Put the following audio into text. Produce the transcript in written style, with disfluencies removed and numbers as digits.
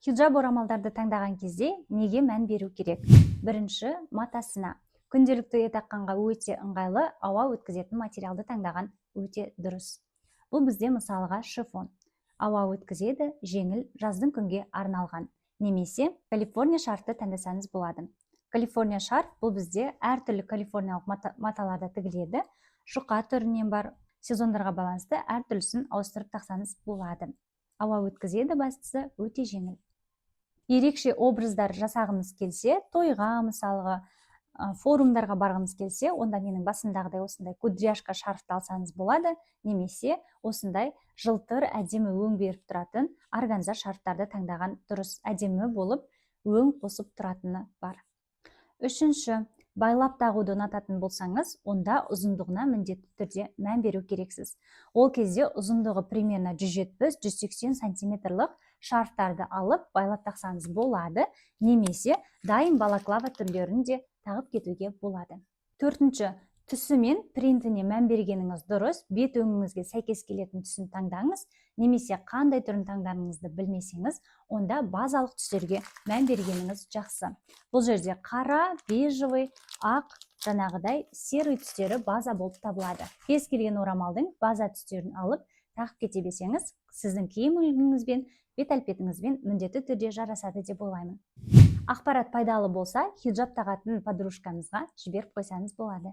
Хиджаб орамалдарды таңдаған кезде неге мән беру керек? Бірінші, матасына. Күнделікті таққанға өте ыңғайлы, ауа өткізетін материалды таңдаған өте дұрыс. Бұл бізде мысалға шифон. Ауа өткізеді, жеңіл, жаздың күнге арналған. Немесе Калифорния шарфты таңдасаңыз болады. Калифорния шарф бұл бізде әртүрлі калифорниялық маталарда тігіледі. Жұқа түрінен бар, сезондарға байланысты әртүрлісін ауыстырып тақсаңыз болады. Ауа өткізеді, бастысы өте жеңіл. Ерекше образдар жасағымыз келсе, тойға мысалға, форумдарға барғымыз келсе, онда менің басымдағыдай осындай кудряшка шарфты алсаңыз болады, немесе осындай жылтыр әдемі өң беріп тұратын органза шарфтарды таңдаған дұрыс. Әдемі болып өң қосып тұратыны бар. Үшінші, байлап тағуды ұнататын болсаңыз, онда ұзындығына міндетті түрде мән беру керексіз. Ол кезде ұзындығы примерно 170-180 сантиметрлік шарфтарды алып байлап тақсаңыз болады, немесе дайын балаклава түрлерін де тағып кетуге болады. Төртінші, түсі мен принтіне мән бергеніңіз дұрыс. Бет өңіңізге сәйкес келетін түсін таңдаңыз, немесе қандай түрін таңдарыңызды білмесеңіз, онда базалық түстерге мән бергеніңіз жақсы. Бұл жерде қара, бежевый, ақ, жаңағыдай серый түстері база болып табылады. Кез келген орамалдың база түстерін алып тағып кете берсеңіз, сіздің киім үлгіңізбен, бет әлпетіңізбен міндетті түрде жарасады деп ойлаймын. Ақпарат пайдалы болса, хиджаб тағатын подружкаңызға жіберіп қойсаңыз болады.